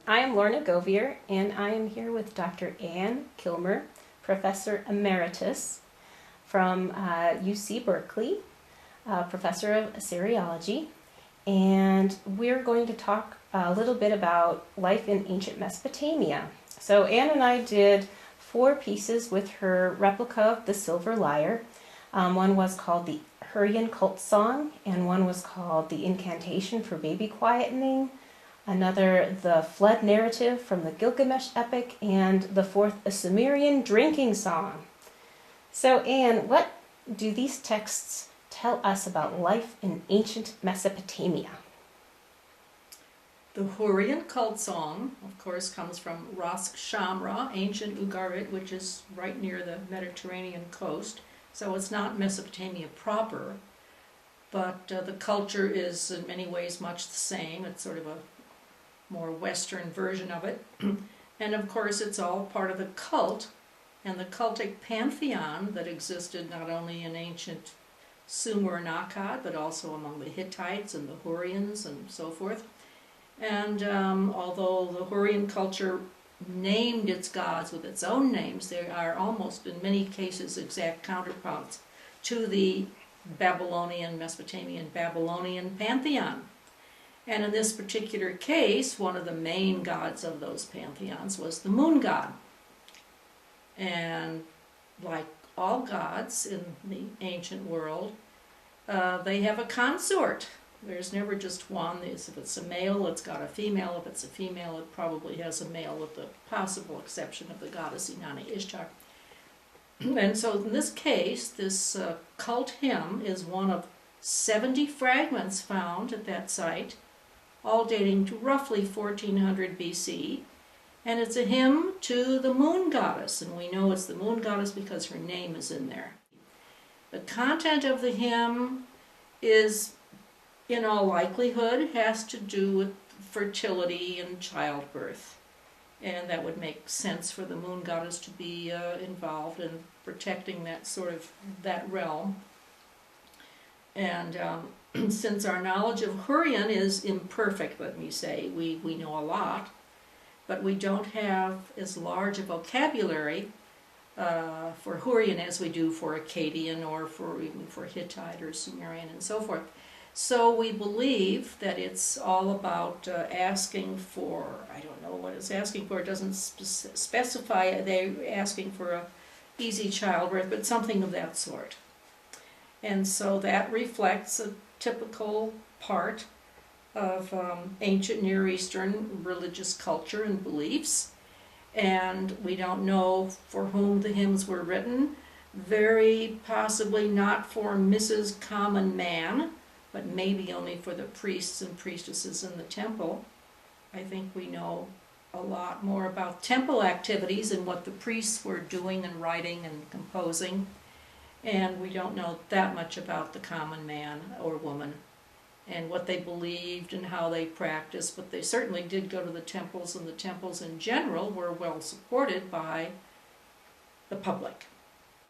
I am Lorna Govier, and I am here with Dr. Ann Kilmer, Professor Emeritus from U.C.Berkeley, Professor of Assyriology, and we're going to talk a little bit about life in ancient Mesopotamia. So Ann and I did 4 pieces with her replica of the Silver Lyre. One was called the Hurrian Cult Song, and one was called the Incantation for Baby Quietening. Another, the Flood Narrative from the Gilgamesh Epic, and the 4th, a Sumerian Drinking Song. So Anne, what do these texts tell us about life in ancient Mesopotamia? The Hurrian Cult Song, of course, comes from Ras Shamra, ancient Ugarit, which is right near the Mediterranean coast. So it's not Mesopotamia proper, but the culture is in many ways much the same. It's sort of a more Western version of it. And of course it's all part of the cult and the cultic pantheon that existed not only in ancient Sumer and Akkad, but also among the Hittites and the Hurrians and so forth. And although the Hurrian culture named its gods with its own names, they are almost in many cases exact counterparts to the Babylonian, Mesopotamian Babylonian pantheon. And in this particular case, one of the main gods of those pantheons was the moon god. And like all gods in the ancient world, they have a consort. There's never just one. If it's a male, it's got a female. If it's a female, it probably has a male, with the possible exception of the goddess Inanna Ishtar. And so in this case, this cult hymn is one of 70 fragments found at that site, all dating to roughly 1400 BC, and it's a hymn to the moon goddess, and we know it's the moon goddess because her name is in there. The content of the hymn is, in all likelihood, has to do with fertility and childbirth, and that would make sense for the moon goddess to be involved in protecting that realm. And since our knowledge of Hurrian is imperfect, let me say, we know a lot, but we don't have as large a vocabulary for Hurrian as we do for Akkadian or even for Hittite or Sumerian and so forth. So we believe that it's all about asking for, I don't know what it's asking for, it doesn't specify, they're asking for a easy childbirth, but something of that sort. And so that reflects a typical part of ancient Near Eastern religious culture and beliefs. And we don't know for whom the hymns were written, very possibly not for Mrs. Common Man, but maybe only for the priests and priestesses in the temple. I think we know a lot more about temple activities and what the priests were doing and writing and composing. And we don't know that much about the common man or woman and what they believed and how they practiced, but they certainly did go to the temples, and the temples in general were well supported by the public.